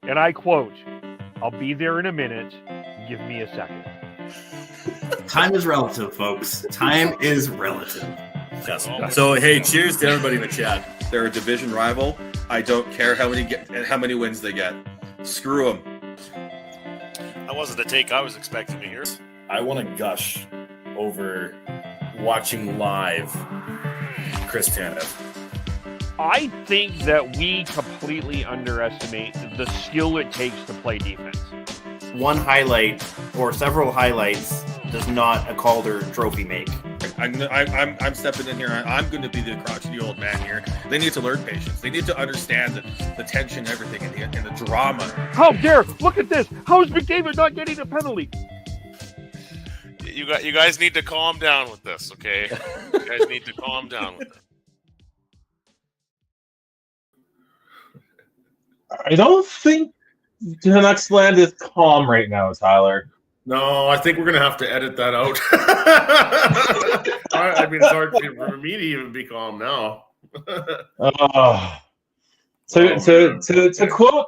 And I quote, "I'll be there in a minute. Give me a second." Time is relative, folks. Time is relative. Yes. So, hey, cheers to everybody in the chat. They're a division rival. I don't care how many wins they get. Screw them. That wasn't the take I was expecting to hear. I want to gush over watching live Chris Tanev. I think that we completely underestimate the skill it takes to play defense. One highlight or several highlights does not a Calder trophy make. I'm stepping in here. I'm going to be the crotchety old man here. They need to learn patience. They need to understand the tension, everything, and the drama. How dare! Look at this. How is McDavid not getting a penalty? You guys need to calm down with this, okay? You guys need to calm down with it. I don't think Canucks land is calm right now, Tyler. No, I think we're going to have to edit that out. I mean, it's hard for me to even be calm now. To quote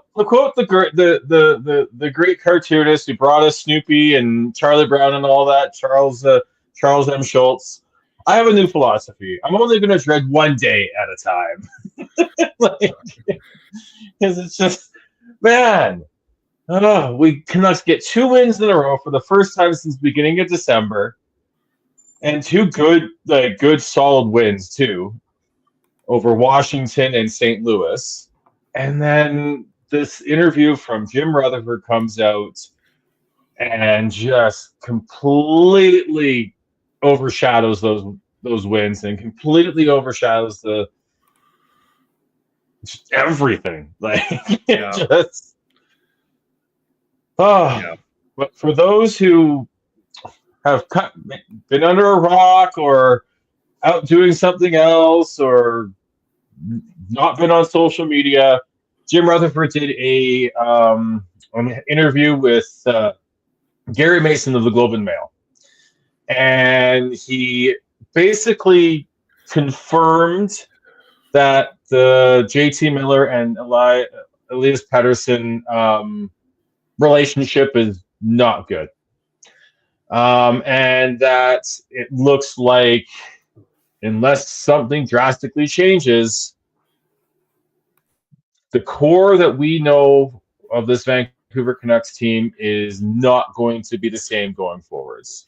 the great cartoonist who brought us Snoopy and Charlie Brown and all that, Charles M. Schultz. I have a new philosophy. I'm only going to dread one day at a time. Because it's just, man. We Canucks get 2 wins in a row for the first time since the beginning of December, and 2 good solid wins too, over Washington and St. Louis. And then this interview from Jim Rutherford comes out and just completely overshadows those wins and completely overshadows just everything. But for those who have been under a rock or out doing something else or not been on social media, Jim Rutherford did an interview with Gary Mason of the Globe and Mail. And he basically confirmed that the JT Miller and Elias Pettersson relationship is not good. And that it looks like unless something drastically changes, the core that we know of this Vancouver Canucks team is not going to be the same going forwards.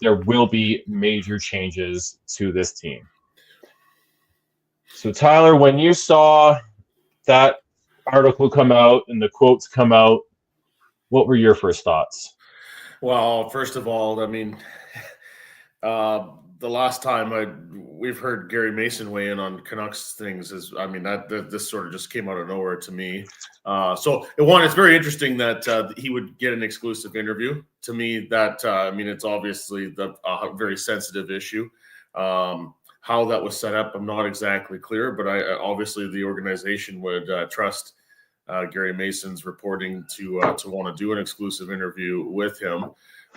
There will be major changes to this team. So, Tyler, when you saw that article come out and the quotes come out, what were your first thoughts? Well, first of all, I mean, the last time we've heard Gary Mason weigh in on Canucks things this sort of just came out of nowhere to me. So it's very interesting that he would get an exclusive interview. To me, it's obviously a very sensitive issue. How that was set up, I'm not exactly clear, but obviously the organization would trust Gary Mason's reporting to want to do an exclusive interview with him.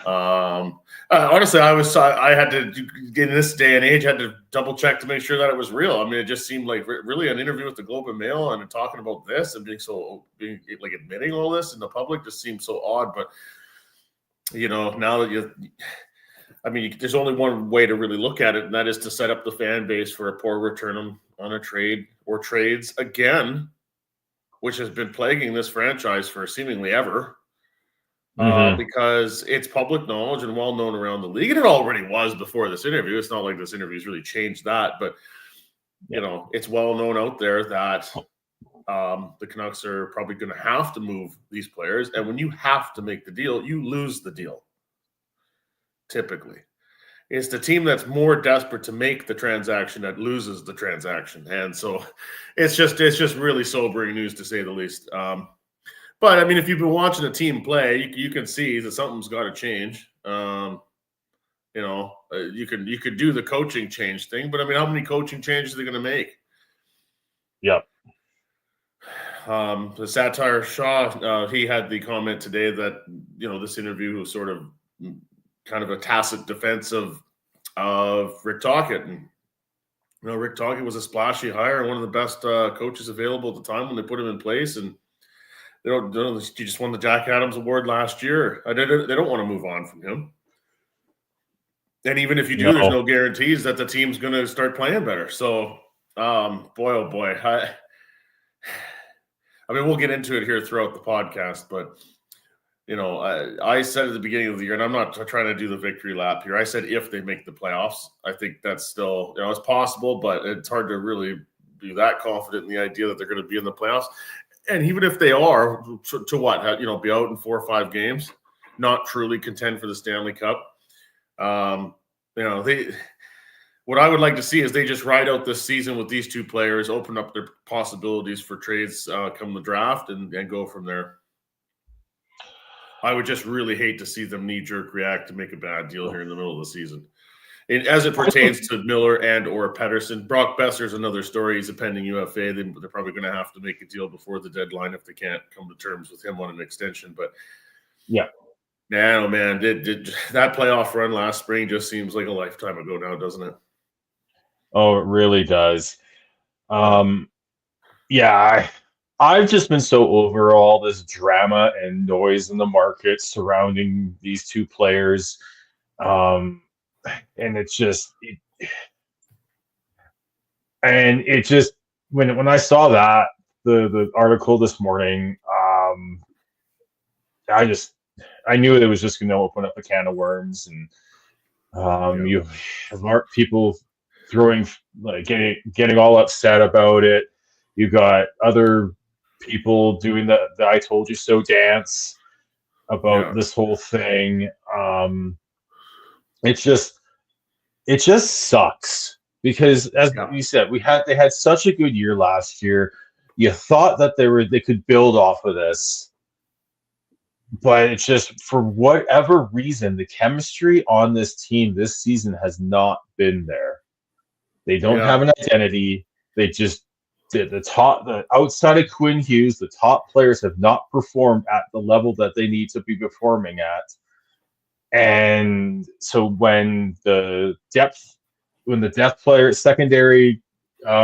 Honestly, I had to, in this day and age, had to double check to make sure that it was real. I mean, it just seemed like really an interview with the Globe and Mail and talking about this and being admitting all this in the public just seemed so odd. But now that there's only one way to really look at it, and that is to set up the fan base for a poor return on a trade or trades again, which has been plaguing this franchise for seemingly ever. Because it's public knowledge and well known around the league, and it already was before this interview. It's not like this interview's really changed that, but it's well known out there that the Canucks are probably going to have to move these players, and when you have to make the deal, you lose the deal. Typically, it's the team that's more desperate to make the transaction that loses the transaction, and so it's just really sobering news to say the least. But I mean, if you've been watching a team play, you can see that something's got to change. You could do the coaching change thing, but I mean, how many coaching changes are they going to make? Yep. The Satire Shaw, he had the comment today that this interview was sort of kind of a tacit defense of Rick Tocchet, and Rick Tocchet was a splashy hire and one of the best coaches available at the time when they put him in place, and They don't. He just won the Jack Adams Award last year. They don't want to move on from him. And even if you do, there's no guarantees that the team's going to start playing better. So, boy, oh boy, I mean, we'll get into it here throughout the podcast, but I said at the beginning of the year, and I'm not trying to do the victory lap here. I said if they make the playoffs, I think that's still it's possible, but it's hard to really be that confident in the idea that they're going to be in the playoffs. And even if they are, to what be out in 4 or 5 games, not truly contend for the Stanley Cup. What I would like to see is they just ride out this season with these 2 players, open up their possibilities for trades come the draft, and go from there. I would just really hate to see them knee-jerk react to make a bad deal here in the middle of the season. And as it pertains to Miller and or Pettersson, Brock Besser's another story. He's a pending UFA. They're probably going to have to make a deal before the deadline if they can't come to terms with him on an extension. But yeah. No, man, that playoff run last spring just seems like a lifetime ago now, doesn't it? Oh, it really does. I've just been so over all this drama and noise in the market surrounding these 2 players. And it's just when I saw that the article this morning, I knew it was just going to open up a can of worms, and you have people throwing getting all upset about it. You got other people doing the "I told you so" dance about this whole thing. It just sucks because, as you said, they had such a good year last year. You thought that they could build off of this, but it's just, for whatever reason, the chemistry on this team this season has not been there. They don't have an identity. They just the outside of Quinn Hughes, the top players have not performed at the level that they need to be performing at. And so when the depth players, secondary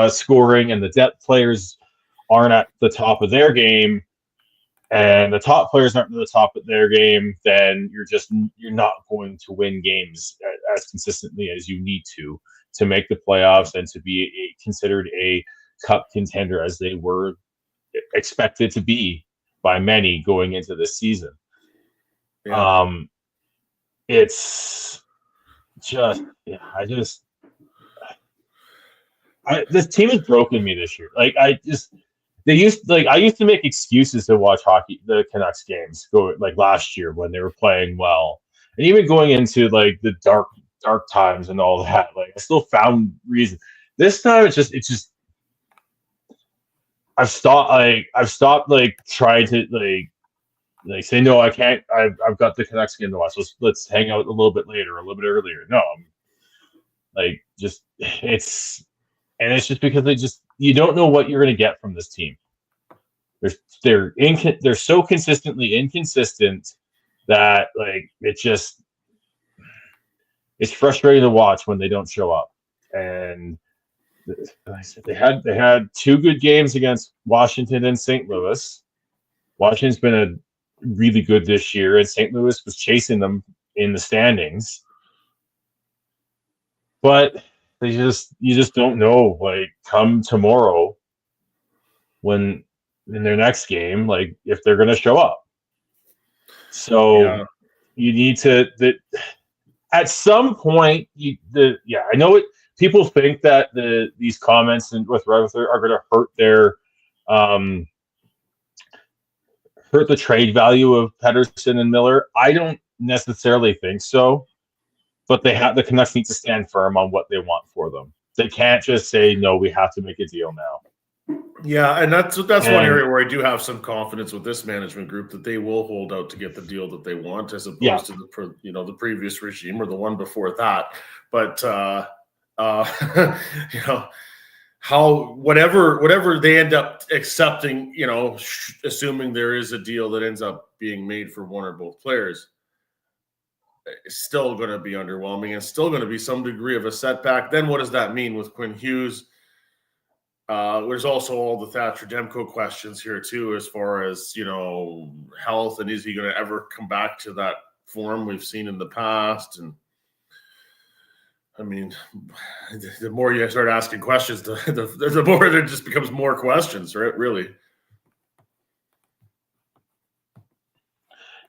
scoring, and the depth players aren't at the top of their game, and the top players aren't at the top of their game, then you're not going to win games as consistently as you need to make the playoffs and to be considered a cup contender as they were expected to be by many going into this season. It's just, this team has broken me this year. I used to make excuses to watch the Canucks games last year when they were playing well, and even going into the dark times and all that. I still found reason. This time it's just I've stopped trying to say no, I can't. I've got the Canucks game to watch. Let's hang out a little bit later, a little bit earlier. No, it's just because you don't know what you're going to get from this team. They're so consistently inconsistent that it's frustrating to watch when they don't show up. And they had 2 good games against Washington and St. Louis. Washington's been really good this year, and St. Louis was chasing them in the standings. But you just don't know, come tomorrow, when in their next game, if they're going to show up. So you need to at some point. I know it. People think that these comments with Rutherford are going to hurt the trade value of Pettersson and Miller. I don't necessarily think so, but the Canucks need to stand firm on what they want for them. They can't just say, no, we have to make a deal now. Yeah, and that's one area where I do have some confidence with this management group that they will hold out to get the deal that they want, as opposed to the previous regime or the one before that. But how whatever they end up accepting, assuming there is a deal that ends up being made for one or both players, it's still going to be underwhelming and still going to be some degree of a setback. Then what does that mean with Quinn Hughes? There's also all the Thatcher Demko questions here too, as far as health, and is he going to ever come back to that form we've seen in the past? And I mean, the more you start asking questions, the more there just becomes more questions, right? Really.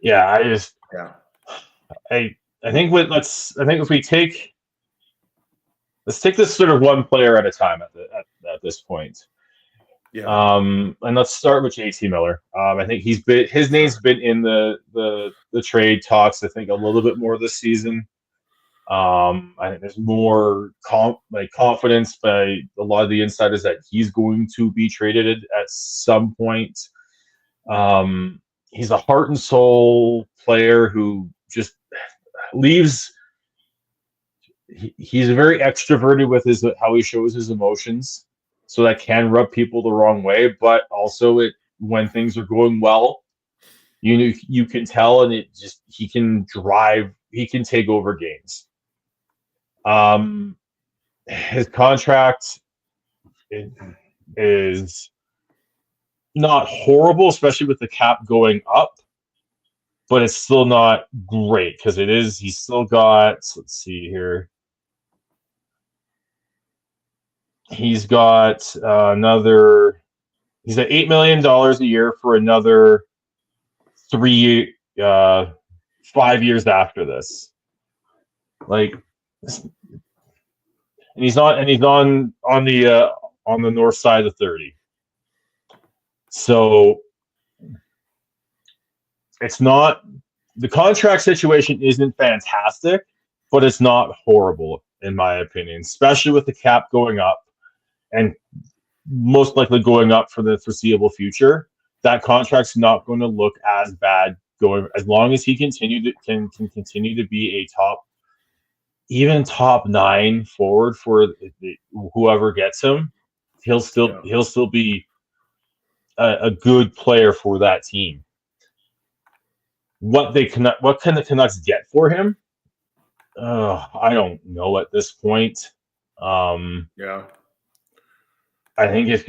Yeah, I think if we let's take this sort of one player at a time at this point. Yeah. And let's start with JT Miller. I think his name's been in the trade talks, I think, a little bit more this season. I think there's more confidence by a lot of the insiders that he's going to be traded at some point. He's a heart and soul player who just leaves. He's very extroverted with how he shows his emotions, so that can rub people the wrong way. But also, when things are going well, you can tell, and he can take over games. His contract is not horrible, especially with the cap going up, but it's still not great because he's still got, let's see here. He's got he's at $8 million a year for another 5 years after this. And he's on the north side of 30. So it's not, the contract situation isn't fantastic, but it's not horrible in my opinion, especially with the cap going up and most likely going up for the foreseeable future. That contract's not going to look as bad as long as he can continue to be a top 9 forward for whoever gets him. He'll still be a good player for that team. What can the Canucks get for him? I don't know at this point. I think if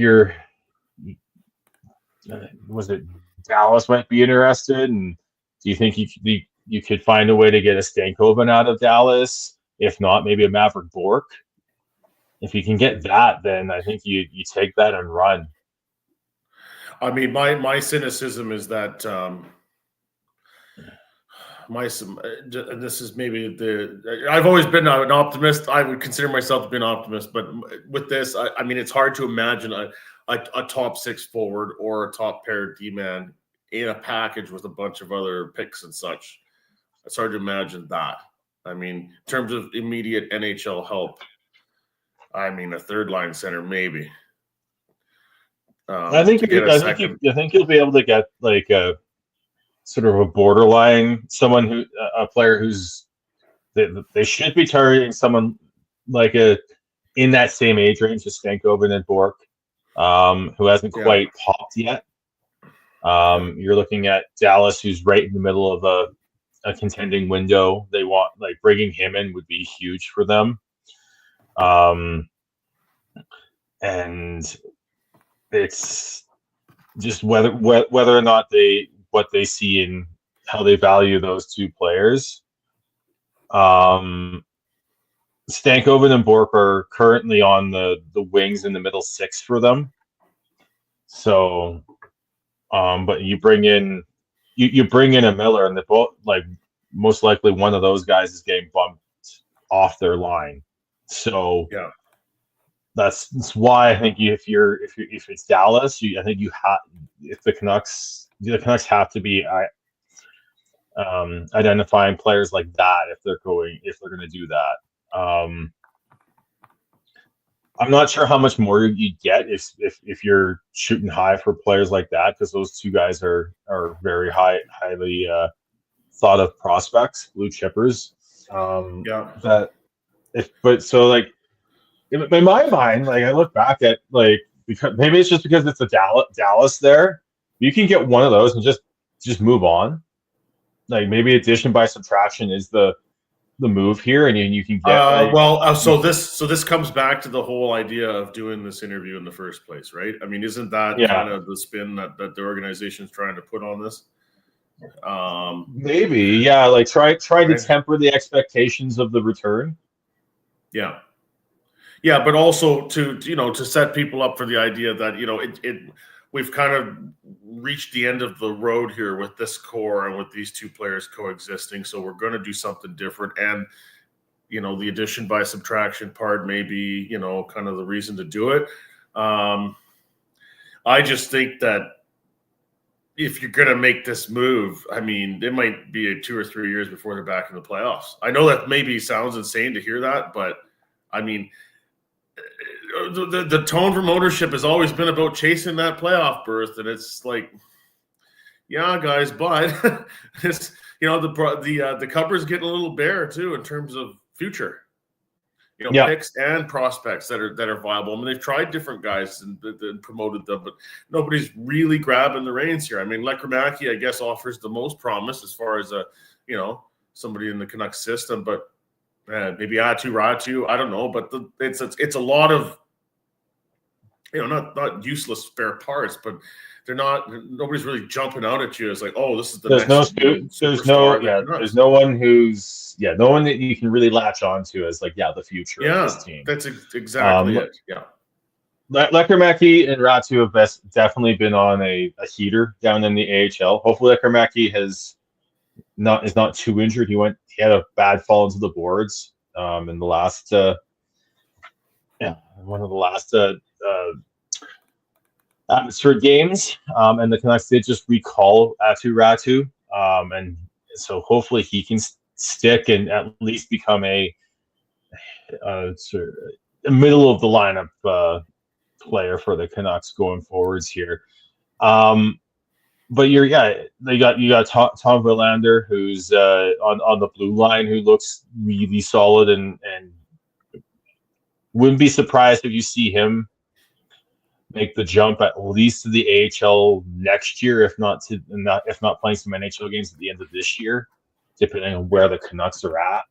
Dallas might be interested, and do you think you could find a way to get a Stankoven out of Dallas? If not, maybe a Maverick Bork. If you can get that, then I think you take that and run. I mean, my cynicism is that this is maybe I've always been an optimist. I would consider myself to be an optimist, but with this, I mean, it's hard to imagine a top 6 forward or a top pair D-man in a package with a bunch of other picks and such. It's hard to imagine that. I mean, in terms of immediate NHL help, I mean, a third line center maybe. I think you'll be able to get like a sort of a borderline, a player who's they should be targeting someone like in that same age range as Stankoven and Bork, who hasn't quite popped yet. You're looking at Dallas, who's right in the middle of a contending window. They want, bringing him in would be huge for them. And it's just whether or not what they see in how they value those two players. Stankoven and Bork are currently on the wings in the middle 6 for them. So, but you bring in a Miller, and they both, most likely one of those guys is getting bumped off their line. So yeah. That's why I think if it's Dallas, I think if the Canucks have to be identifying players like that if they're going to do that. I'm not sure how much more you get if you're shooting high for players like that, because those two guys are very highly thought of prospects, blue chippers. In my mind, I look back at because maybe it's just because it's a Dallas there. You can get one of those and just move on. Maybe addition by subtraction is the the move here, and you can get so this comes back to the whole idea of doing this interview in the first place, right? I mean, isn't that kind of the spin that the organization is trying to put on this? Maybe, like try to temper the expectations of the return. Yeah, but also to set people up for the idea that we've kind of reached the end of the road here with this core and with these two players coexisting. So we're going to do something different, and the addition by subtraction part may be kind of the reason to do it. I just think that if you're going to make this move, I mean, it might be 2 or 3 years before they're back in the playoffs. I know that maybe sounds insane to hear that, but I mean, the tone from ownership has always been about chasing that playoff berth, and it's like, yeah, guys, but it's the cupboard's getting a little bare too in terms of future. Picks and prospects that are viable. I mean, they've tried different guys and promoted them, but nobody's really grabbing the reins here. I mean, Lekromaki, I guess, offers the most promise as far as somebody in the Canucks system, but maybe Ratu, I don't know. But it's a lot of not useless spare parts, but nobody's really jumping out at you as like, oh, this is the there's no one that you can really latch onto as like the future of this team. That's exactly it. Yeah. Lekromaki and Ratu have definitely been on a heater down in the AHL. Hopefully Lekromaki is not too injured. He had a bad fall into the boards in the last one of the last atmosphere games, and the Canucks did just recall Ratu, and so hopefully he can stick and at least become a middle of the lineup player for the Canucks going forwards here. But you got Tom Verlander, who's on the blue line, who looks really solid, and wouldn't be surprised if you see him make the jump at least to the AHL next year, if not playing some NHL games at the end of this year, depending on where the Canucks are at.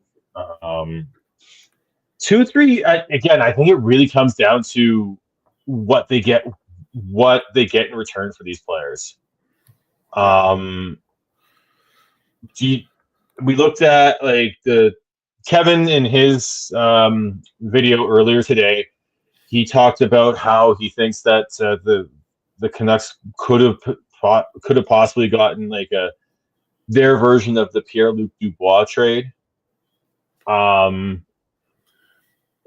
2 or 3 again. I think it really comes down to what they get in return for these players. We looked at like the Kevin in his video earlier today. He talked about how he thinks that the Canucks could have possibly gotten like their version of the Pierre-Luc Dubois trade.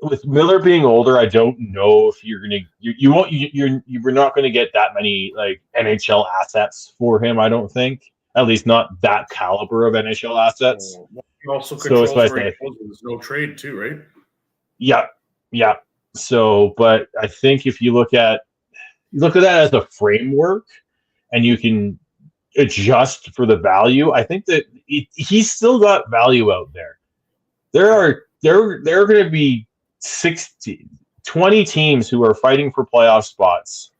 With Miller being older, I don't know if you're not gonna get that many like NHL assets for him. I don't think, at least not that caliber of NHL assets. He also controls where he goes. There's no trade too, right? Yeah. So, but I think if you look at that as a framework, and you can adjust for the value, I think that he's still got value out there. There are going to be 20 teams who are fighting for playoff spots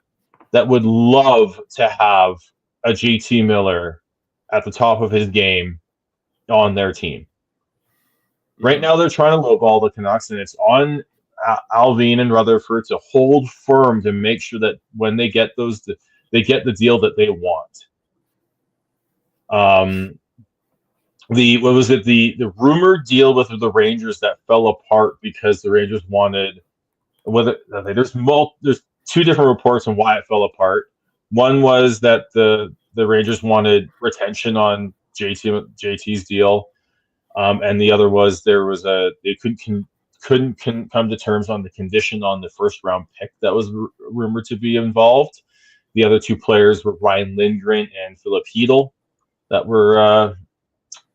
that would love to have a JT Miller at the top of his game on their team. Right now, they're trying to lowball the Canucks, and it's on Alvin and Rutherford to hold firm to make sure that when they get they get the deal that they want. The rumored deal with the Rangers that fell apart because the Rangers wanted there's 2 different reports on why it fell apart. One was that the Rangers wanted retention on JT's deal, and the other was they couldn't come to terms on the condition on the first round pick that was rumored to be involved. The other 2 players were Ryan Lindgren and Philip Hedl that were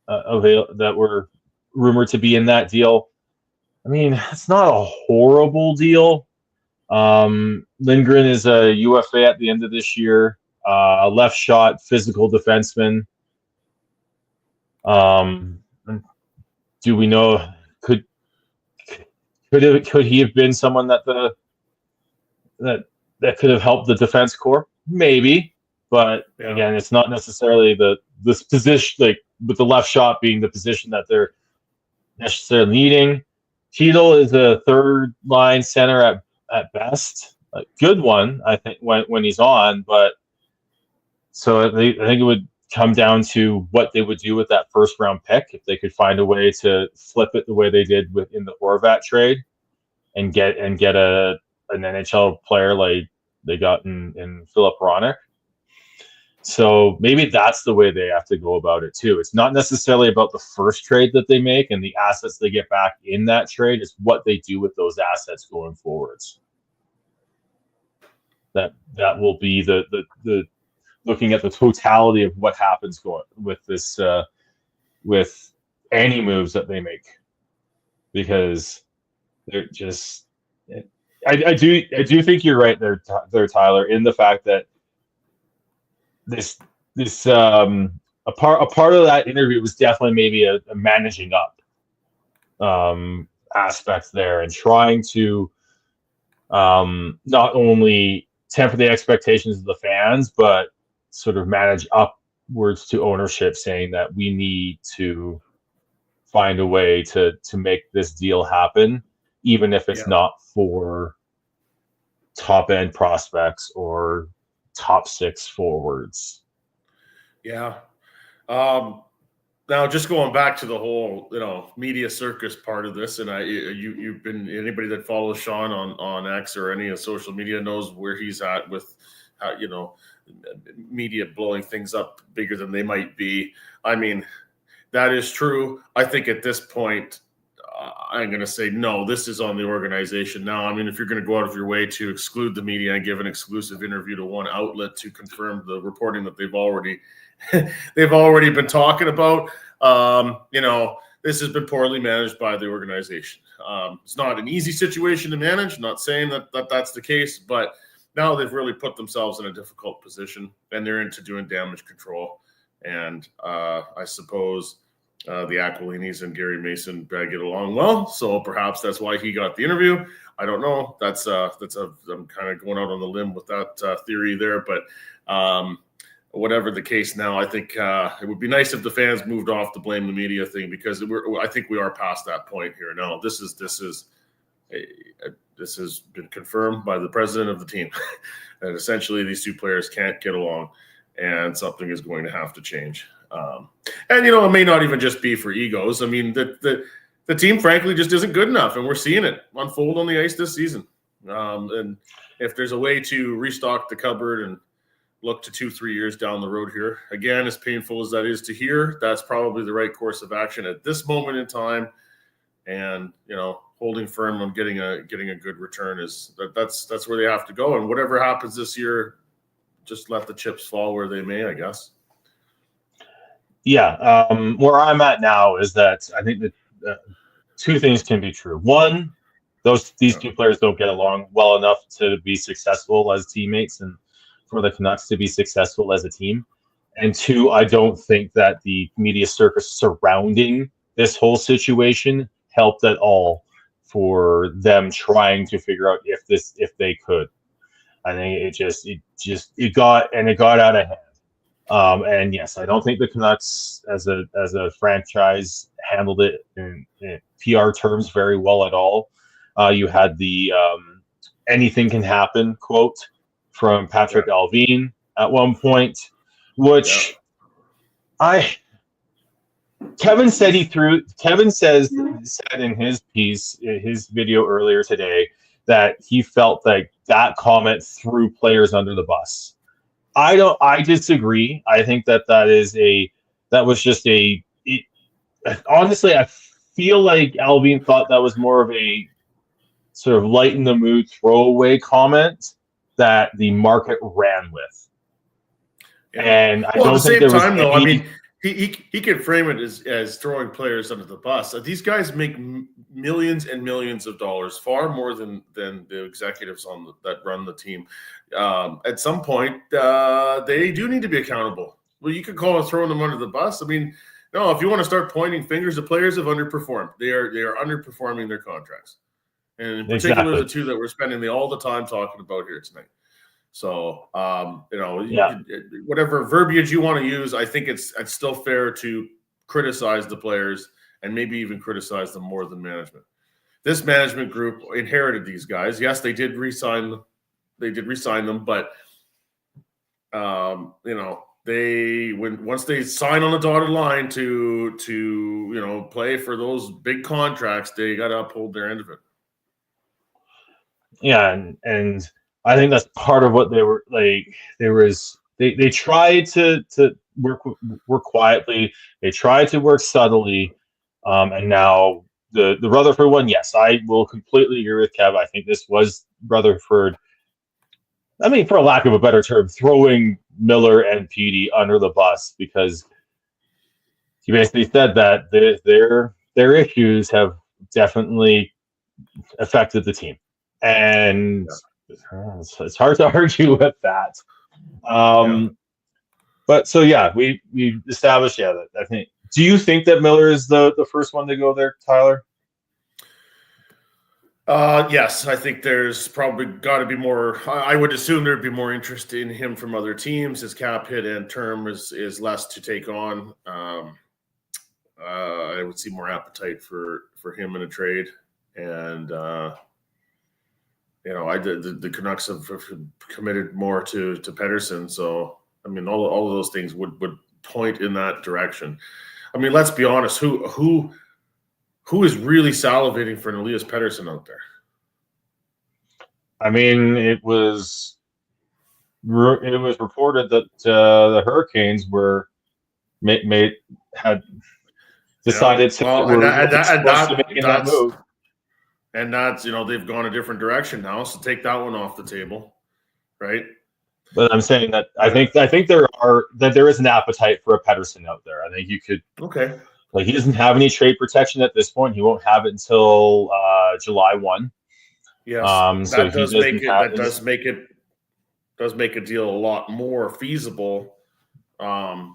that were rumored to be in that deal. I mean, it's not a horrible deal. Lindgren is a UFA at the end of this year. A left shot, physical defenseman. Do we know could he have been someone that could have helped the defense core? Maybe, but again, it's not necessarily this position, like with the left shot being the position that they're necessarily needing. Cheadle is a third line center at best. A good one, I think, when he's on. But so I think it would come down to what they would do with that first round pick if they could find a way to flip it the way they did in the Horvat trade and get an NHL player like they got in Philip Hronek. So maybe that's the way they have to go about it too. It's not necessarily about the first trade that they make and the assets they get back in that trade. It's what they do with those assets going forwards. That will be the looking at the totality of what happens with this with any moves that they make, because they're just. I do think you're right there, Tyler, in the fact that this a part of that interview was definitely maybe a managing up aspect there, and trying to not only temper the expectations of the fans, but sort of manage upwards to ownership, saying that we need to find a way to make this deal happen, even if it's not for top end prospects or top six forwards. Yeah. Now, just going back to the whole, media circus part of this, and you've been, anybody that follows Sean on X or any of social media knows where he's at with, media blowing things up bigger than they might be. I mean, that is true. I think at this point, I'm going to say, no, this is on the organization now. I mean, if you're going to go out of your way to exclude the media and give an exclusive interview to one outlet to confirm the reporting that they've already been talking about, this has been poorly managed by the organization. It's not an easy situation to manage. I'm not saying that that's the case, but now they've really put themselves in a difficult position, and they're into doing damage control. And I suppose the Aquilinis and Gary Mason get along well, so perhaps that's why he got the interview. I don't know. I'm kind of going out on the limb with that theory there, but whatever the case now, I think it would be nice if the fans moved off the blame the media thing, because I think we are past that point here now. This has been confirmed by the president of the team, and essentially these two players can't get along, and something is going to have to change. And it may not even just be for egos. I mean, the team, frankly, just isn't good enough, and we're seeing it unfold on the ice this season. And if there's a way to restock the cupboard and look to 2-3 years down the road here, again, as painful as that is to hear, that's probably the right course of action at this moment in time. And holding firm on getting a good return that's where they have to go. And whatever happens this year, just let the chips fall where they may, I guess. Yeah, where I'm at now is that I think that two things can be true. One, these two players don't get along well enough to be successful as teammates and for the Canucks to be successful as a team. And two, I don't think that the media circus surrounding this whole situation helped at all for them trying to figure out if they could. I think it got out of hand. And yes, I don't think the Canucks as a franchise handled it in PR terms very well at all. You had the anything can happen quote from Patrick Alvin at one point, which Kevin said said in his piece, in his video earlier today, that he felt like that comment threw players under the bus. I disagree. I think that was just honestly, I feel like Alvin thought that was more of a sort of lighten the mood throwaway comment that the market ran with. Yeah. And I don't think there was any... I mean, he could frame it as throwing players under the bus. These guys make millions and millions of dollars, far more than the executives that run the team. At some point, they do need to be accountable. Well, you could call it throwing them under the bus. I mean, no, if you want to start pointing fingers, the players have underperformed. They are underperforming their contracts, and in particular the two that we're spending all the time talking about here tonight. So, whatever verbiage you want to use, I think it's still fair to criticize the players and maybe even criticize them more than management. This management group inherited these guys. Yes, they did re-sign them, but once they sign on the dotted line to play for those big contracts, they got to uphold their end of it. Yeah, and I think that's part of what they were like. They tried to work quietly. They tried to work subtly, and now the Rutherford one. Yes, I will completely agree with Kev. I think this was Rutherford. I mean, for a lack of a better term, throwing Miller and Petey under the bus, because he basically said that their issues have definitely affected the team, and it's hard to argue with that. But so yeah, we established that I think. Do you think that Miller is the first one to go there, Tyler? Yes, I think there's probably got to be more. I would assume there'd be more interest in him from other teams. His cap hit and term is less to take on. I would see more appetite for him in a trade, and the Canucks have committed more to Pettersson. So I mean, all of those things would point in that direction. I mean, let's be honest. Who is really salivating for an Elias Pettersson out there? I mean, it was reported that the Hurricanes had decided to make that move, and that's they've gone a different direction now. So take that one off the table, right? But I'm saying that I think there is an appetite for a Pettersson out there. I think you could. Okay. Like, he doesn't have any trade protection at this point. He won't have it until July 1. Yes, so that does make a deal a lot more feasible.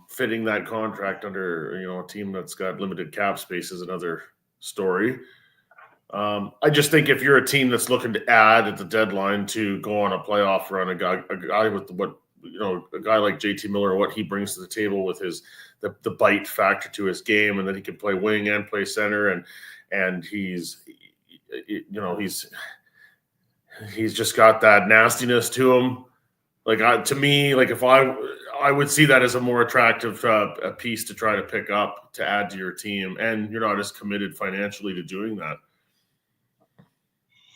Fitting that contract under a team that's got limited cap space is another story. I just think if you're a team that's looking to add at the deadline to go on a playoff run, a guy with a guy like JT Miller, what he brings to the table with the bite factor to his game, and then he can play wing and play center, and he's just got that nastiness to him. Like, to me, like, if I would see that as a more attractive a piece to try to pick up to add to your team, and you're not as committed financially to doing that.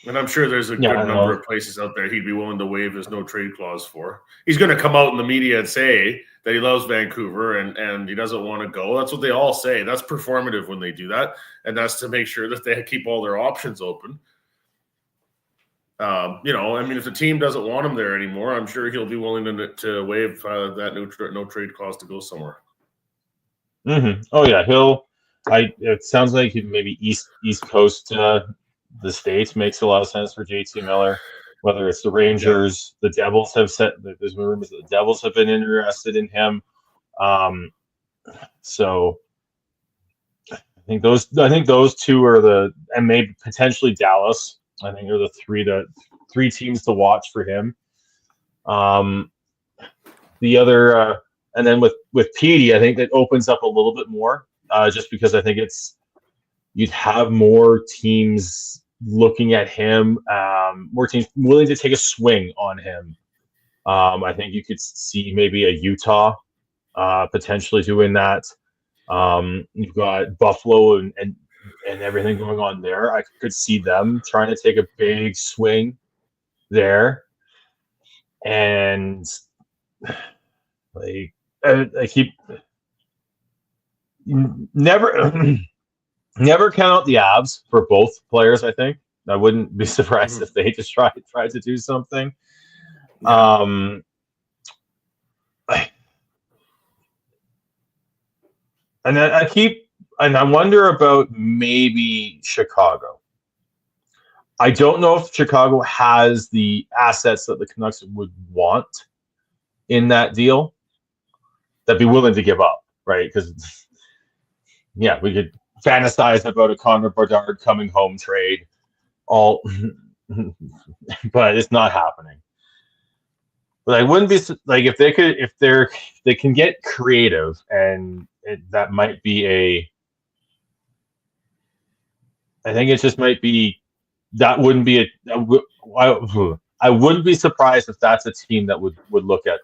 And I'm sure there's a good number of places out there he'd be willing to waive his no trade clause for. He's going to come out in the media and say that he loves Vancouver and he doesn't want to go. That's what they all say. That's performative when they do that. And that's to make sure that they keep all their options open. I mean, if the team doesn't want him there anymore, I'm sure he'll be willing to waive that no trade clause to go somewhere. Mm-hmm. Oh yeah, it sounds like maybe East Coast. The States makes a lot of sense for JT Miller, whether it's the Rangers, the Devils have said that there's rumors that the Devils have been interested in him. So I think those two are and maybe potentially Dallas. I think are the three teams to watch for him. The other, and then with Petey, I think that opens up a little bit more, just because I think you'd have more teams looking at him, more teams willing to take a swing on him. I think you could see maybe a Utah potentially doing that. You've got Buffalo and everything going on there. I could see them trying to take a big swing there. And like I keep never count out the Avs for both players. I think I wouldn't be surprised if they just tried to do something. Yeah. And I wonder about maybe Chicago. I don't know if Chicago has the assets that the Canucks would want in that deal, that'd be willing to give up, right? Because yeah, we could fantasize about a Connor Bedard coming home trade, but it's not happening. But I wouldn't be like if they can get creative, and that might be I think it just might be that wouldn't be I wouldn't be surprised if that's a team that would look at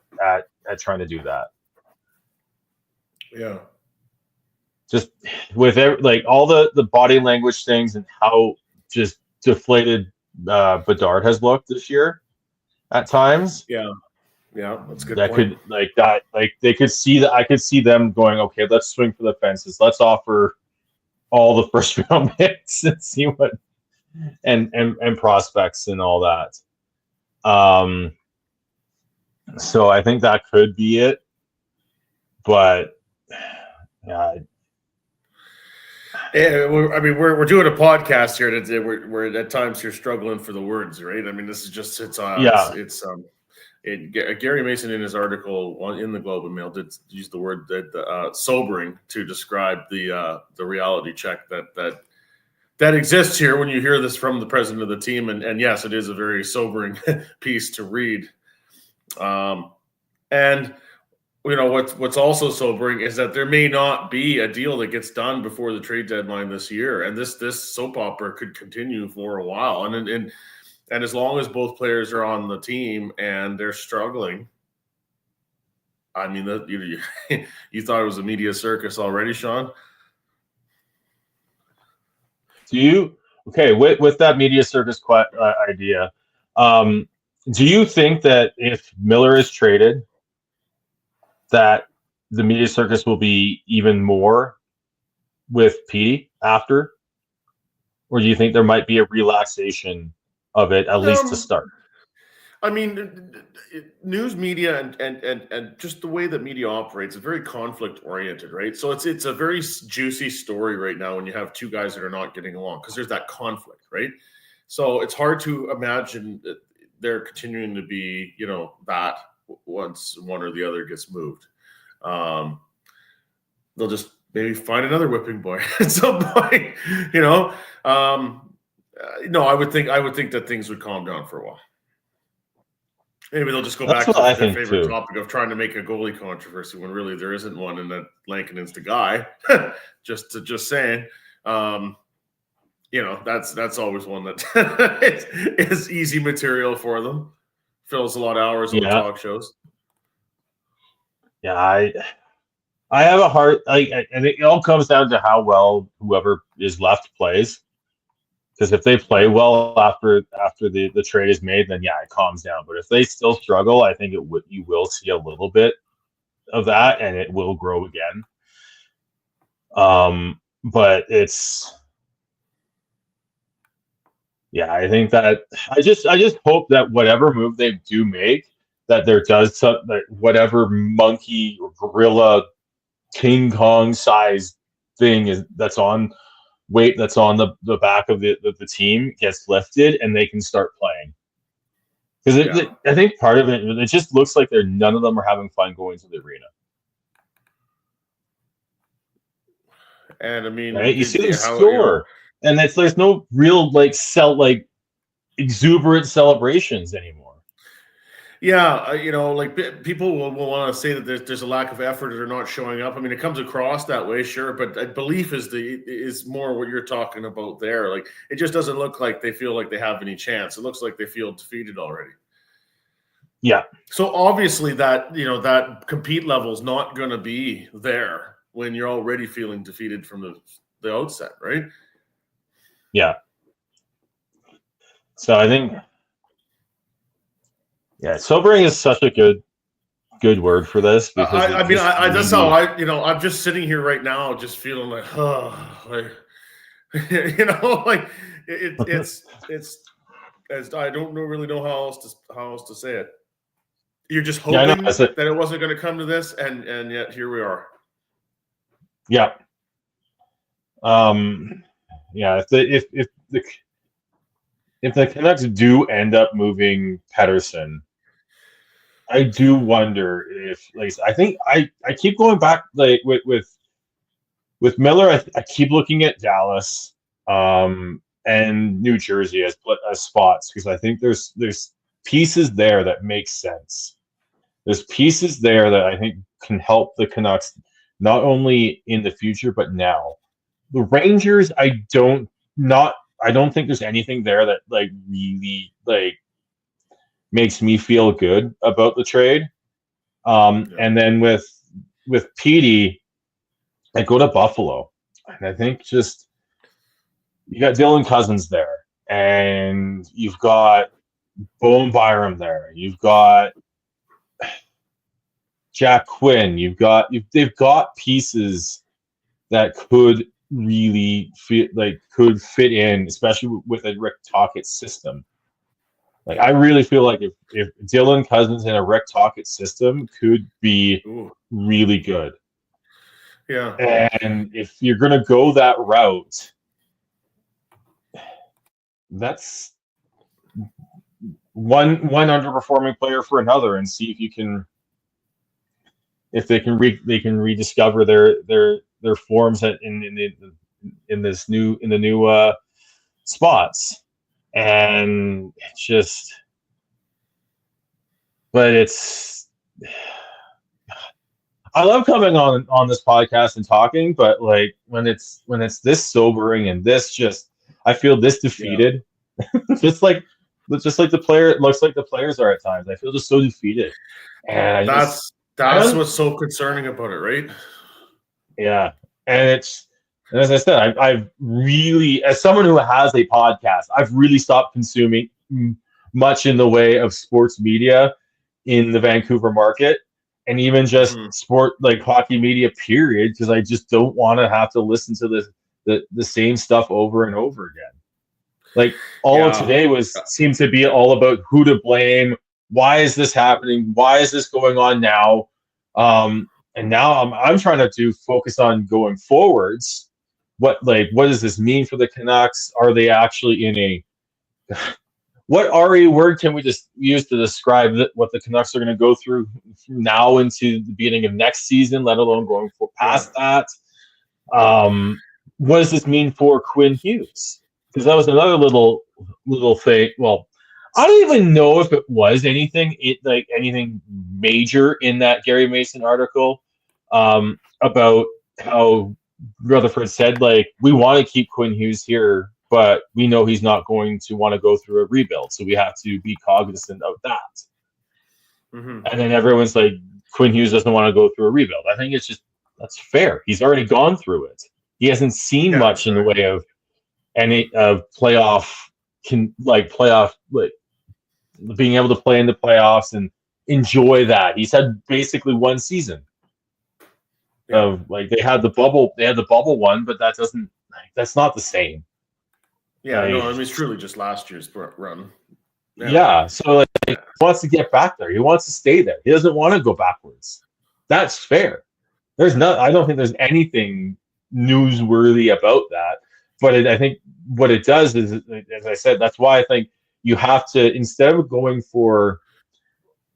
trying to do that. Yeah. Just with all the body language things and how just deflated Bedard has looked this year at times. Yeah, that's a good. That point. could they could see that. I could see them going, okay, let's swing for the fences. Let's offer all the first round picks and see what and prospects and all that. So I think that could be it, but yeah. Yeah, we're doing a podcast here today. We're at times you're struggling for the words, right? I mean, this is just Gary Mason in his article in the Globe and Mail did use the word that sobering to describe the reality check that exists here when you hear this from the president of the team, and yes, it is a very sobering piece to read. And what's also sobering is that there may not be a deal that gets done before the trade deadline this year, and this soap opera could continue for a while. And as long as both players are on the team and they're struggling, I mean, you thought it was a media circus already, Sean? With that media circus idea, do you think that if Miller is traded, that the media circus will be even more with Petey after? Or do you think there might be a relaxation of it, at least to start? I mean, news media and just the way that media operates is very conflict oriented, right? So it's a very juicy story right now when you have two guys that are not getting along because there's that conflict, right? So it's hard to imagine that they're continuing to be, that once one or the other gets moved. They'll just maybe find another whipping boy at some point, No, I would think that things would calm down for a while. Maybe they'll just go back to their favorite topic of trying to make a goalie controversy when really there isn't one, and that Lankinen's the guy. just saying, that's always one that is easy material for them. Fills a lot of hours on the talk shows. Yeah, I have a heart. And it all comes down to how well whoever is left plays. Because if they play well after the trade is made, then it calms down. But if they still struggle, I think you will see a little bit of that, and it will grow again. But I think that I just hope that whatever move they do make, that there does that whatever monkey or gorilla King Kong size thing that's on the back of the team gets lifted and they can start playing. Because I think part of it just looks like none of them are having fun going to the arena. And I mean, right? You see them score, and there's no real exuberant celebrations anymore. Yeah, people will want to say that there's a lack of effort or not showing up. I mean, it comes across that way, sure, but belief is more what you're talking about there. Like, it just doesn't look like they feel like they have any chance. It looks like they feel defeated already. Yeah. So obviously that compete level is not going to be there when you're already feeling defeated from the outset, right? Yeah. So I think. Yeah, sobering is such a good word for this. Because that's how I'm just sitting here right now, just feeling like, it's I don't really know how else to say it. You're just hoping that it wasn't going to come to this, and yet here we are. Yeah. If the Canucks do end up moving Pettersson, I do wonder if, I think I keep going back with Miller. I keep looking at Dallas and New Jersey as spots because I think there's pieces there that make sense. There's pieces there that I think can help the Canucks not only in the future but now. The Rangers, I don't I don't think there's anything there that like really like makes me feel good about the trade. And then with Petey, I go to Buffalo, and I think just you got Dylan Cousins there, and you've got Bowen Byram there, you've got Jack Quinn, they've got pieces that could really fit in, especially with a Rick Tocchet system. Like, I really feel like if Dylan Cousins in a Rick Tocchet system could be really good. Yeah. And if you're going to go that route, that's one underperforming player for another, and see if they can rediscover their forms in the new spots. And it's just, but I love coming on this podcast and talking, but like when it's this sobering and this just, I feel this defeated. just like the player, it looks like the players are at times. I feel just so defeated, and that's what's so concerning about it, right? Yeah, and as I said, I've really, as someone who has a podcast, I've really stopped consuming much in the way of sports media in the Vancouver market, and even just sport, like hockey media, period, because I just don't want to have to listen to the same stuff over and over again. Like all of today seemed to be all about who to blame. Why is this happening? Why is this going on now? And now I'm trying to focus on going forwards. What does this mean for the Canucks? Are they actually in a what RE word can we just use to describe what the Canucks are going to go through from now into the beginning of next season, let alone going past that? What does this mean for Quinn Hughes? Because that was another little thing. Well, I don't even know if it was anything major in that Gary Mason article about how Rutherford said, like, we want to keep Quinn Hughes here, but we know he's not going to want to go through a rebuild, so we have to be cognizant of that. And then everyone's like, Quinn Hughes doesn't want to go through a rebuild. I think it's just, that's fair. He's already gone through it. He hasn't seen much in the way of any playoff, being able to play in the playoffs and enjoy that. He's had basically one season of they had the bubble one, but that's not the same. Yeah, no, I mean, it's truly just last year's run. Yeah, so he wants to get back there. He wants to stay there. He doesn't want to go backwards. That's fair. I don't think there's anything newsworthy about that. But I think what it does is, as I said, that's why I think you have to, instead of going for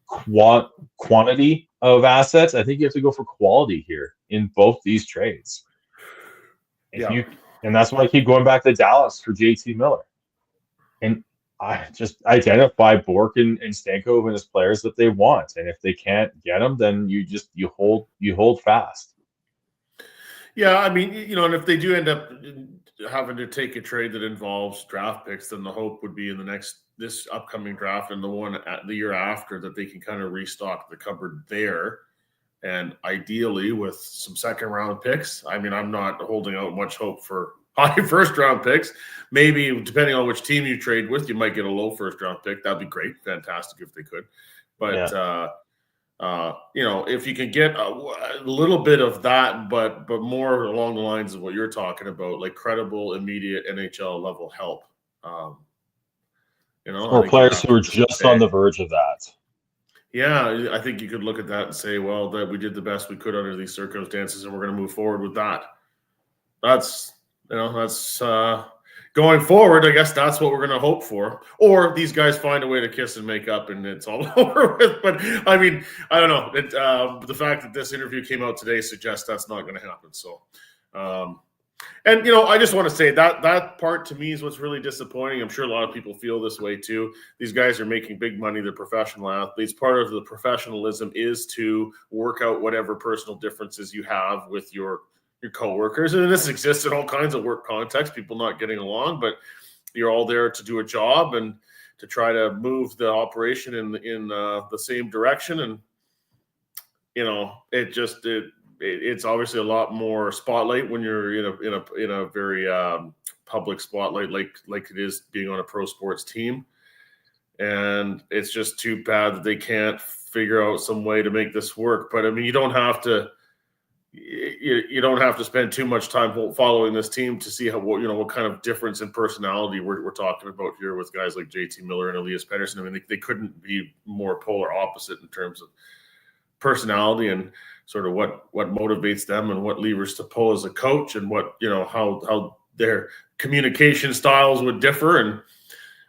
quantity of assets, I think you have to go for quality here in both these trades. And that's why I keep going back to Dallas for JT Miller. And I just identify Bork and Stankoven as players that they want. And if they can't get them, then you hold fast. Yeah, I mean, and if they do end up having to take a trade that involves draft picks, then the hope would be in this upcoming draft and the one at the year after that they can kind of restock the cupboard there, and ideally with some second round picks. I mean, I'm not holding out much hope for high first round picks. Maybe depending on which team you trade with, you might get a low first round pick. That'd be great, fantastic if they could. But if you can get a little bit of that, but more along the lines of what you're talking about, like credible, immediate NHL level help, or players who are just on the verge of that. Yeah, I think you could look at that and say, well, that we did the best we could under these circumstances, and we're going to move forward with that. That's going forward. I guess that's what we're going to hope for. Or these guys find a way to kiss and make up, and it's all over with. But I mean, I don't know. The fact that this interview came out today suggests that's not going to happen. So, I just want to say that part to me is what's really disappointing. I'm sure a lot of people feel this way too. These guys are making big money. They're professional athletes. Part of the professionalism is to work out whatever personal differences you have with your your coworkers, and this exists in all kinds of work contexts, people not getting along, but you're all there to do a job and to try to move the operation in the same direction. And it's obviously a lot more spotlight when you're in a very public spotlight like it is being on a pro sports team. And it's just too bad that they can't figure out some way to make this work. But I mean, you don't have to spend too much time following this team to see what kind of difference in personality we're talking about here with guys like JT Miller and Elias Pettersson. I mean, they couldn't be more polar opposite in terms of personality and sort of what motivates them and what levers to pull as a coach, and what how their communication styles would differ, and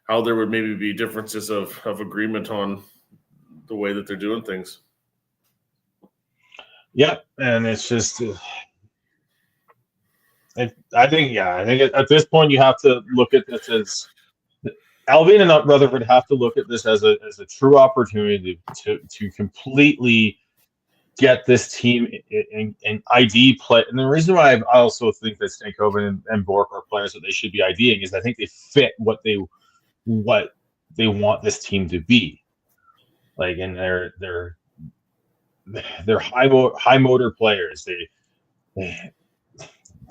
how there would maybe be differences of agreement on the way that they're doing things. Yeah, and it's just, I think at this point you have to look at this as Alvin and Rutherford have to look at this as a true opportunity to completely get this team in ID play. And the reason why I also think that Stankoven and Bork are players that they should be IDing is I think they fit what they want this team to be. Like, and they're high motor players.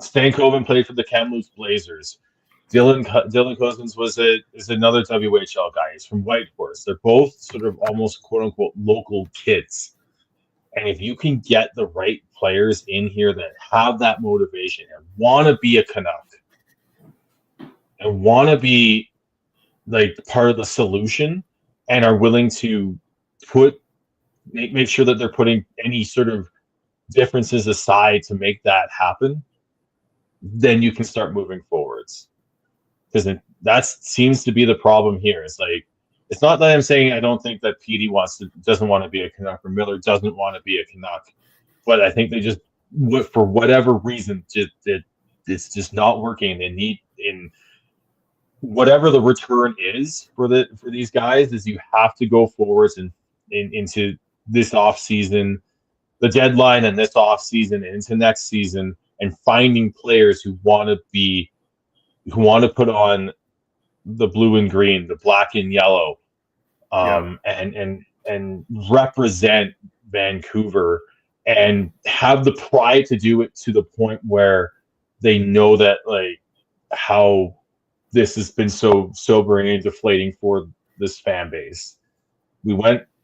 Stankoven played for the Kamloops Blazers. Dylan Cousins is another WHL guy. He's from Whitehorse. They're both sort of almost quote unquote local kids. And if you can get the right players in here that have that motivation and want to be a Canuck and want to be like part of the solution and are willing to make sure that they're putting any sort of differences aside to make that happen, then you can start moving forwards. Because that seems to be the problem here. It's like, it's not that I'm saying I don't think that Petey doesn't want to be a Canuck, or Miller doesn't want to be a Canuck, but I think they just, for whatever reason, it's just not working. They need, in whatever the return is for these guys, is you have to go forwards and into this off season, the deadline, and this off season and into next season, and finding players who want to put on the blue and green, the black and yellow, and represent Vancouver and have the pride to do it to the point where they know that, like, how this has been so sobering and deflating for this fan base.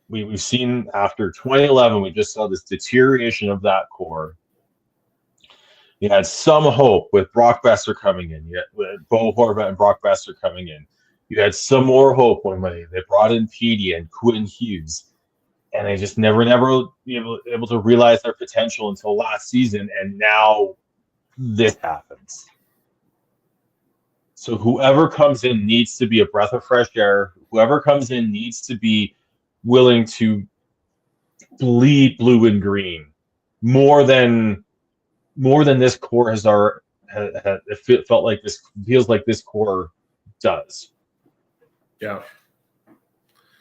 We've seen after 2011, we just saw this deterioration of that core. You had some hope with Brock Besser coming in. You had Bo Horvat and Brock Besser coming in. You had some more hope when they brought in Petey and Quinn Hughes, and they just never able to realize their potential until last season, and now this happens. So whoever comes in needs to be a breath of fresh air. Whoever comes in needs to be willing to bleed blue and green more than this core has it felt like this feels like this core does. Yeah.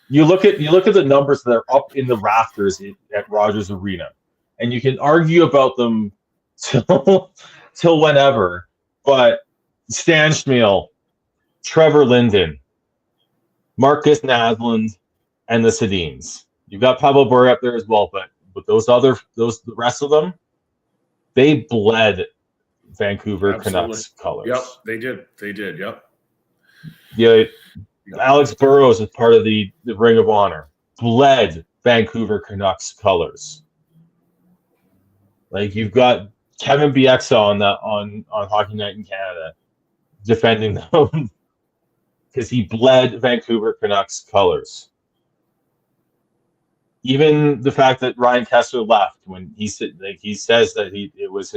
You look at the numbers that are up in the rafters at Rogers Arena, and you can argue about them till whenever, but Stan Schmiel, Trevor Linden, Marcus Naslund, and the Sedins. You've got Pavel Bure up there as well, but the rest of them, they bled Vancouver Canucks colors. Yep, they did. Yep. Yeah, Alex Burrows is part of the Ring of Honor. Bled Vancouver Canucks colors. Like, you've got Kevin Bieksa on Hockey Night in Canada defending them because he bled Vancouver Canucks colors. Even the fact that Ryan Kessler left, when he says that it was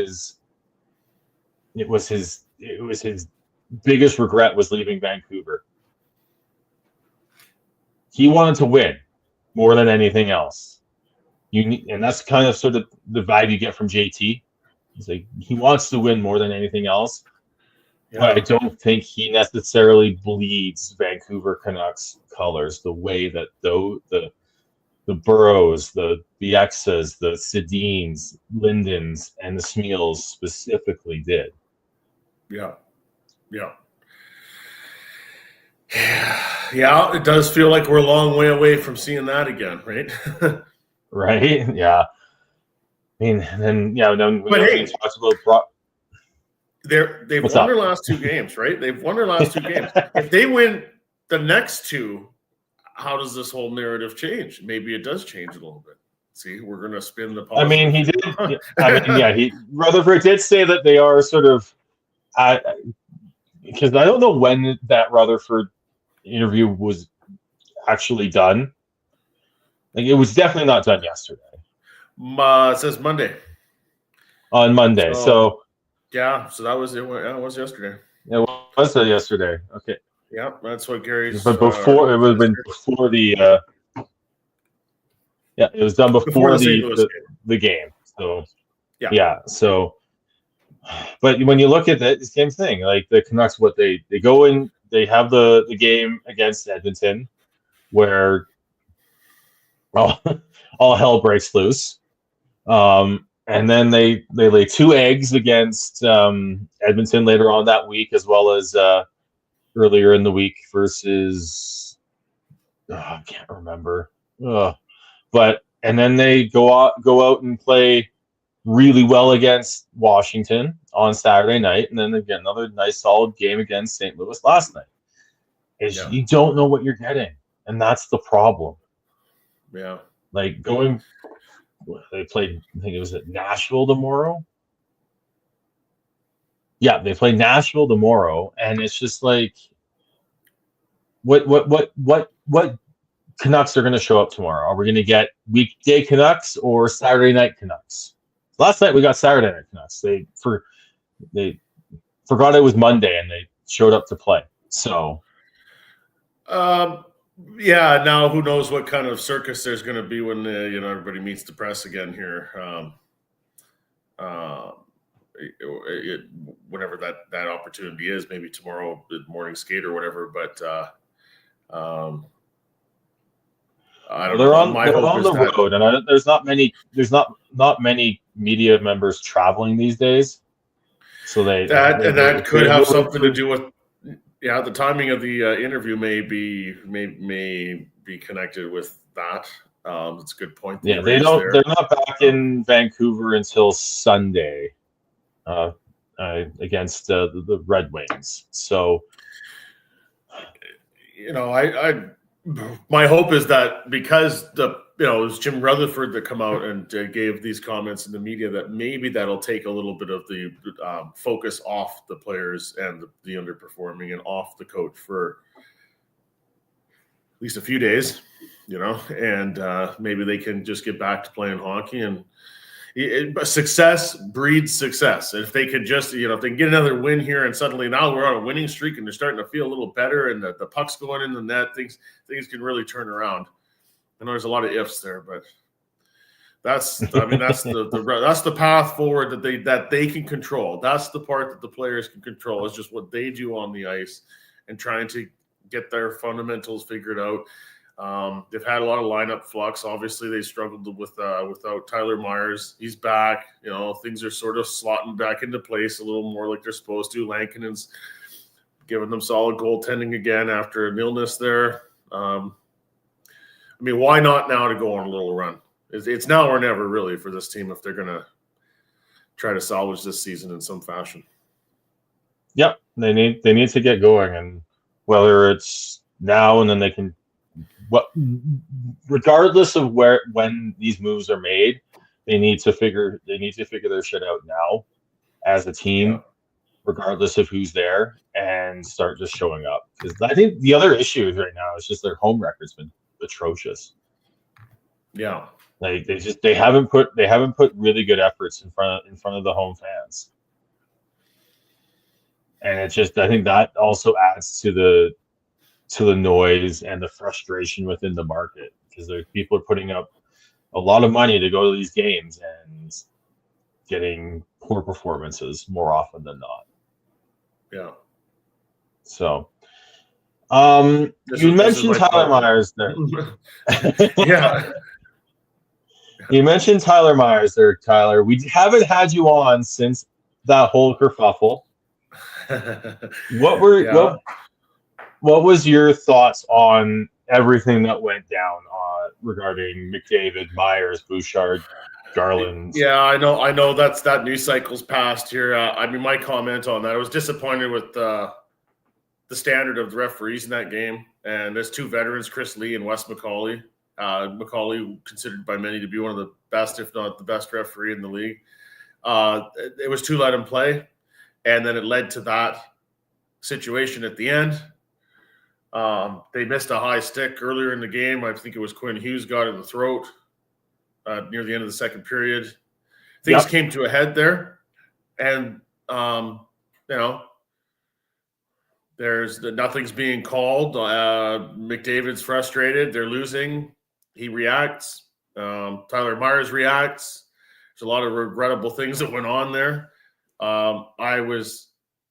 his biggest regret was leaving Vancouver. He wanted to win more than anything else. And that's kind of sort of the vibe you get from JT. It's like he wants to win more than anything else. Yeah. But I don't think he necessarily bleeds Vancouver Canucks colors the way that the Burrows, the Biexas, the Sedins, Lindens, and the Smeals specifically did. Yeah. Yeah, it does feel like we're a long way away from seeing that again, right? Right? Yeah. I mean, then then But hey, talked about they've What's won up? their last 2 games, right? They've won their last 2 games. If they win the next 2, how does this whole narrative change? Maybe it does change a little bit. See, we're going to spin the positive. I mean, he did. Rutherford did say that they are sort of, because I don't know when that Rutherford interview was actually done. Like, it was definitely not done yesterday. It says Monday. On Monday, so yeah, so that was it. It was yesterday. It was yesterday. Okay. Yeah, that's what Gary's. But before it would have been before the. Yeah, it was done before the game. So yeah. So, but when you look at that, the same thing. Like the Canucks, what they go in, they have the game against Edmonton, where all hell breaks loose. And then they lay 2 eggs against Edmonton later on that week, as well as earlier in the week versus I can't remember. And then they go out and play really well against Washington on Saturday night, and then they get another nice solid game against St. Louis last night. You don't know what you're getting, and that's the problem. Yeah, like they played. I think it was at Nashville tomorrow. Yeah, they play Nashville tomorrow, and it's just like, what Canucks are going to show up tomorrow? Are we going to get weekday Canucks or Saturday night Canucks? Last night we got Saturday night Canucks. They forgot it was Monday and they showed up to play. So, yeah. Now who knows what kind of circus there's going to be when everybody meets the press again here. Whenever that opportunity is, maybe tomorrow, the morning skate or whatever. But I don't know. They're on the road, and there's not many media members traveling these days. So that could have something to do with the timing of the interview may be connected with that. It's a good point. Yeah, they're not back in Vancouver until Sunday. Against the Red Wings. So, my hope is that because it was Jim Rutherford that come out and gave these comments in the media, that maybe that'll take a little bit of the focus off the players and the underperforming and off the coach for at least a few days, and maybe they can just get back to playing hockey. And success breeds success. If they could just, if they can get another win here and suddenly now we're on a winning streak and they're starting to feel a little better and the puck's going in the net, things can really turn around. I know there's a lot of ifs there, but that's the path forward that they can control. That's the part that the players can control, is just what they do on the ice and trying to get their fundamentals figured out. They've had a lot of lineup flux. Obviously, they struggled without Tyler Myers. He's back. Things are sort of slotting back into place a little more like they're supposed to. Lankinen's giving them solid goaltending again after an illness there. Why not now to go on a little run? It's now or never, really, for this team if they're going to try to salvage this season in some fashion. Yep, they need to get going, and whether it's now and then they can. Regardless of when these moves are made, they need to figure their shit out now as a team, regardless of who's there, and start just showing up. Because I think the other issue right now is just their home record's been atrocious. Yeah, like they haven't put really good efforts in front of the home fans, and it's just, I think that also adds to the noise and the frustration within the market, because people are putting up a lot of money to go to these games and getting poor performances more often than not. Yeah. So, you mentioned Tyler Myers there. Yeah. You mentioned Tyler Myers there, Tyler. We haven't had you on since that whole kerfuffle. What were what was your thoughts on everything that went down regarding McDavid, Myers, Bouchard, Garland? Yeah, I know that news cycle's passed here. I mean, my comment on that, I was disappointed with the standard of the referees in that game. And there's two veterans, Chris Lee and Wes McCauley. McCauley considered by many to be one of the best, if not the best referee in the league. It was two let him play. And then it led to that situation at the end. They missed a high stick earlier in the game. I think it was Quinn Hughes got in the throat near the end of the second period. Things came to a head there. And, nothing's being called. McDavid's frustrated. They're losing. He reacts. Tyler Myers reacts. There's a lot of regrettable things that went on there.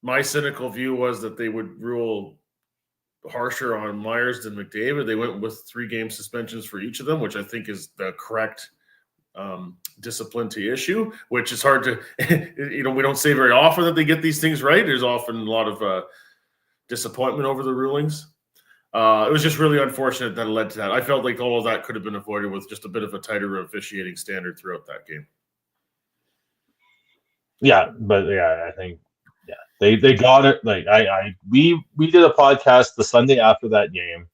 My cynical view was that they would rule harsher on Myers than McDavid. They went with 3-game suspensions for each of them, which I think is the correct discipline to issue, which is hard to, we don't say very often that they get these things right. There's often a lot of disappointment over the rulings. It was just really unfortunate that it led to that. I felt like all of that could have been avoided with just a bit of a tighter officiating standard throughout that game. Yeah, but I think they got it. Like we did a podcast the Sunday after that game,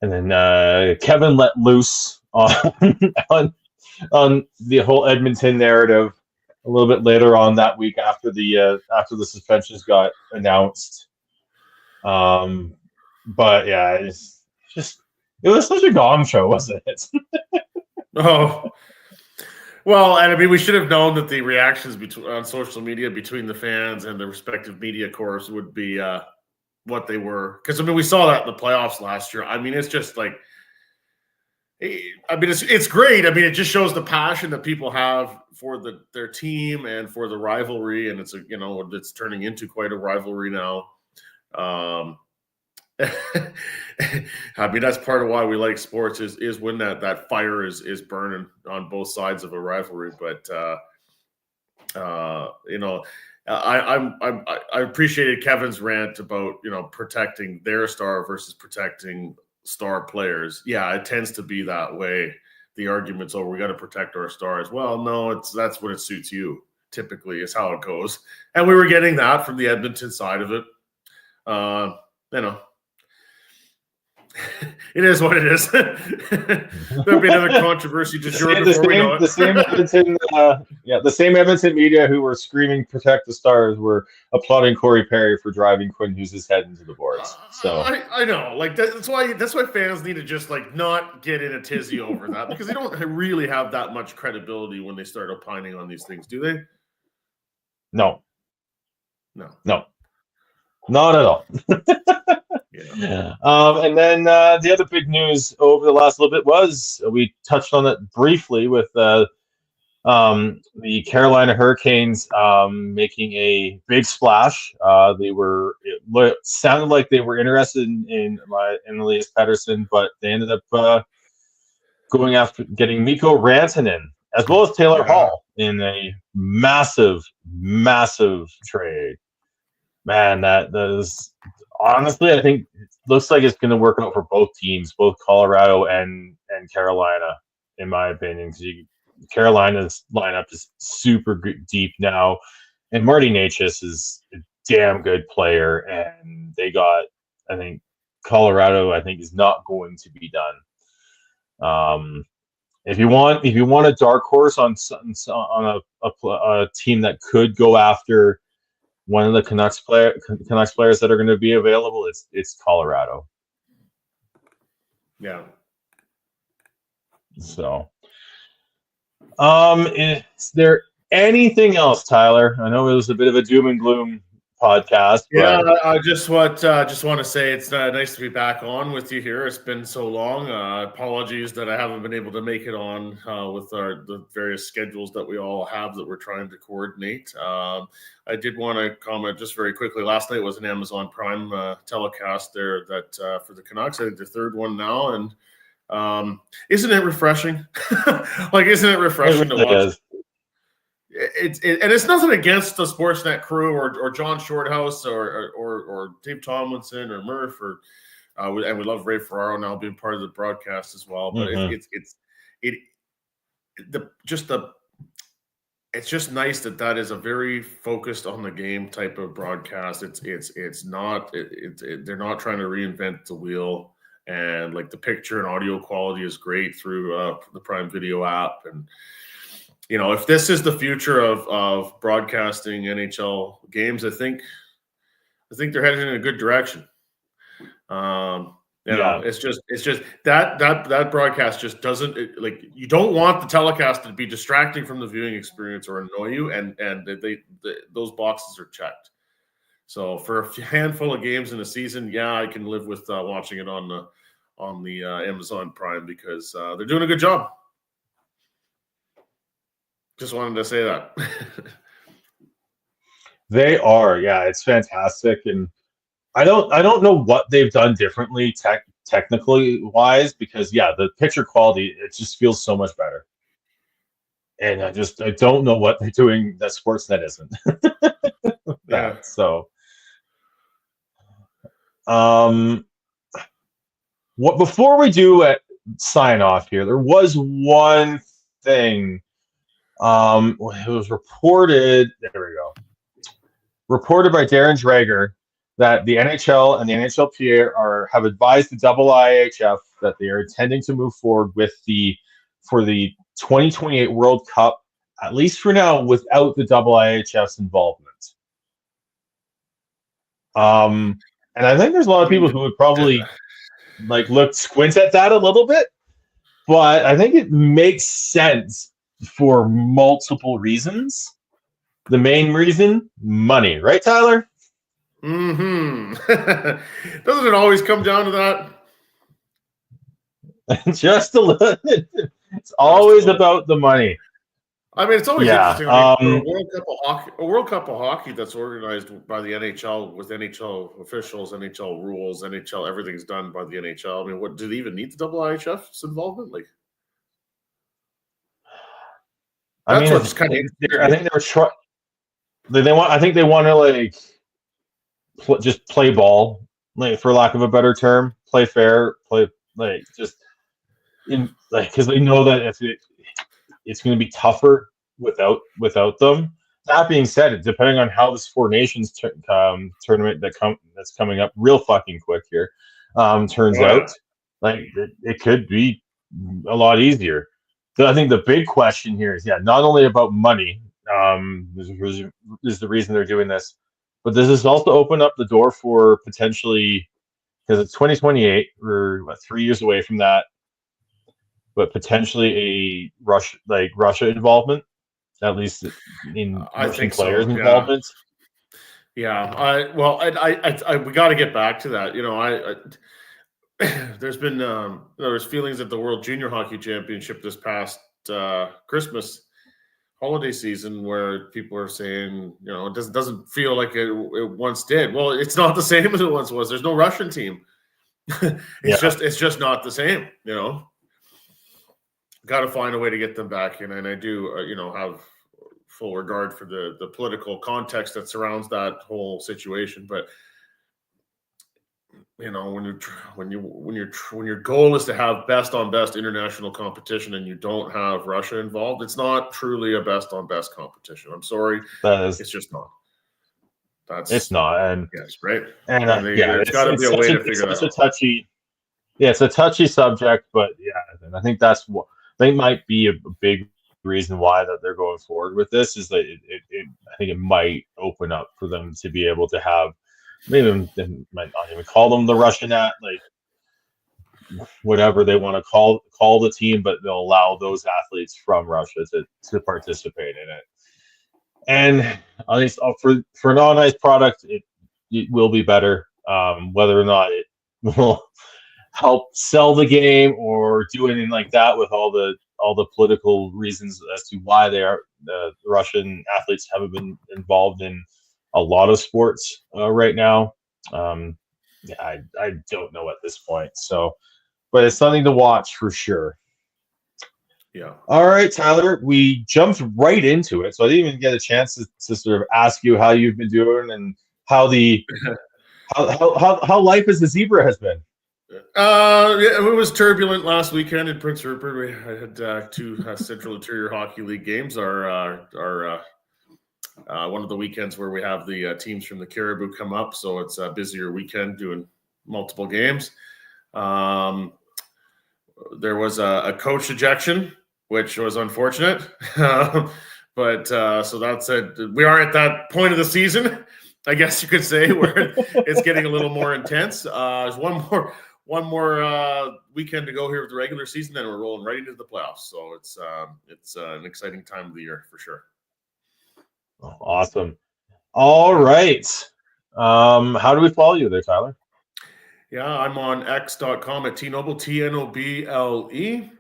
and then Kevin let loose on the whole Edmonton narrative a little bit later on that week after the suspensions got announced. But yeah, it was such a gong show, wasn't it? Oh. Well, and I mean, we should have known that the reactions on social media between the fans and the respective media corps would be what they were. Because, I mean, we saw that in the playoffs last year. I mean, it's just like, it's great. I mean, it just shows the passion that people have for their team and for the rivalry. And it's turning into quite a rivalry now. I mean, that's part of why we like sports is when that fire is burning on both sides of a rivalry. But I appreciated Kevin's rant about protecting their star versus protecting star players. Yeah, it tends to be that way. The arguments over we got to protect our stars. Well, no, that's when it suits you. Typically, is how it goes. And we were getting that from the Edmonton side of it. It is what it is. There'll be another controversy to Jordan before we know it. The same Edmonton media who were screaming "Protect the Stars" were applauding Corey Perry for driving Quinn Hughes' head into the boards. So I know, like that's why fans need to just not get in a tizzy over that, because they don't really have that much credibility when they start opining on these things, do they? No, not at all. Yeah. And then the other big news over the last little bit was we touched on it briefly with the Carolina Hurricanes making a big splash. It sounded like they were interested in Elias Pettersson, but they ended up going after getting Mikko Rantanen as well as Taylor Hall in a massive trade. Man, that is honestly, I think it looks like it's going to work out for both teams, both Colorado and Carolina, in my opinion. Because Carolina's lineup is super deep now, and Marty Necas is a damn good player, and they got, I think, Colorado, I think, is not going to be done. If you want a dark horse on a team that could go after one of the Canucks players that are going to be available, it's Colorado. Yeah. So, is there anything else, Tyler? I know it was a bit of a doom and gloom podcast. Yeah, I just want to say it's nice to be back on with you here. It's been so long. Apologies that I haven't been able to make it on with the various schedules that we all have that we're trying to coordinate. I did want to comment just very quickly. Last night was an Amazon Prime telecast there that for the Canucks. I think the third one now, and Isn't it refreshing? Like, isn't it refreshing to watch? And it's nothing against the Sportsnet crew or John Shorthouse or Dave Tomlinson or Murph and we love Ray Ferraro now being part of the broadcast as well. But it's just nice that is a very focused on the game type of broadcast. It's not they're not trying to reinvent the wheel, and like the picture and audio quality is great through the Prime Video app. And if this is the future of broadcasting NHL games, I think they're headed in a good direction. It's just that broadcast just doesn't you don't want the telecast to be distracting from the viewing experience or annoy you, and those boxes are checked. So for a handful of games in a season, I can live with watching it on the Amazon Prime because they're doing a good job. Just wanted to say that. They are, it's fantastic, and I don't know what they've done differently technically wise, because the picture quality, it just feels so much better. And I don't know what they're doing that Sportsnet isn't. So before we do sign off here, there was one thing. It was reported. There we go. Reported by Darren Drager that the NHL and the NHLPA have advised the IIHF that they are intending to move forward for the 2028 World Cup, at least for now, without the IIHF's involvement. And I think there's a lot of people who would probably squint at that a little bit, but I think it makes sense for multiple reasons. The main reason, money, right, Tyler? Doesn't it always come down to that? Just a little. It's always about the money. I mean, it's always interesting. A World Cup of hockey that's organized by the NHL with NHL officials, NHL rules, NHL, everything's done by the NHL. I mean, what do they even need the IIHF's involvement? That's what's kind of. I think they were trying. I think they want to just play ball, for lack of a better term, play fair, because they know that if it's going to be tougher without them. That being said, depending on how this Four Nations tournament that's coming up real fucking quick here turns out, it could be a lot easier. So I think the big question here is not only about money. Is the reason they're doing this, but does this also open up the door for potentially, because it's 2028, we're 3 years away from that, but potentially a Russia involvement, at least in Russian players' involvement. I we got to get back to that. There's been there's feelings at the World Junior Hockey Championship this past Christmas holiday season where people are saying, it doesn't feel like it once did. Well, it's not the same as it once was. There's no Russian team. It's just not the same. Got to find a way to get them back in, and I do have full regard for the political context that surrounds that whole situation. But when your goal is to have best on best international competition and you don't have Russia involved, it's not truly a best on best competition. I'm sorry, it's just not. It's not, and yes, right. And there's got to be a way to figure that out. It's a touchy subject, but and I think they might be a big reason why that they're going forward with this is that I think it might open up for them to be able to have. Maybe they might not even call them the Russian whatever they want to call the team, but they'll allow those athletes from Russia to participate in it. And at least for an on-ice product, it will be better. Whether or not it will help sell the game or do anything like that with all the political reasons as to why the Russian athletes haven't been involved in a lot of sports right now. I don't know at this point. So, but it's something to watch for sure. Yeah. All right, Tyler, we jumped right into it, so I didn't even get a chance to sort of ask you how you've been doing and how how life as a Zebra has been. Yeah, it was turbulent last weekend in Prince Rupert. We had two Central Interior Hockey League games. Our one of the weekends where we have the teams from the Caribou come up, so it's a busier weekend doing multiple games. There was a coach ejection, which was unfortunate, but so that's it. We are at that point of the season, I guess you could say, where it's getting a little more intense. There's one more weekend to go here with the regular season, then we're rolling right into the playoffs. So it's an exciting time of the year for sure. Awesome. All right. How do we follow you there, Tyler? Yeah, I'm on x.com at tnoble, TNOBLE.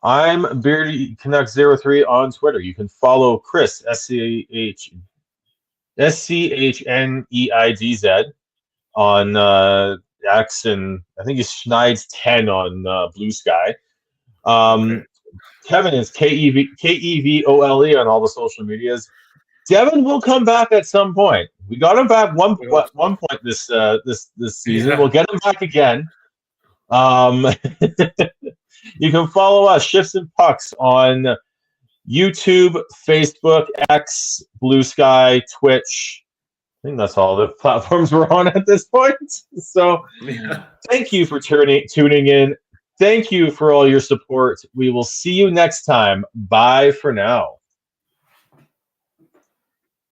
I'm Beardy Canucks 03 on Twitter. You can follow Chris SCHNEIDZ on X, and I think he's Schneid's 10 on Blue Sky. Okay. Kevin is KEVOLE on all the social medias. Devin will come back at some point. We got him back one point this season. Yeah. We'll get him back again. You can follow us, Shifts and Pucks, on YouTube, Facebook, X, Blue Sky, Twitch. I think that's all the platforms we're on at this point. So Thank you for tuning in. Thank you for all your support. We will see you next time. Bye for now.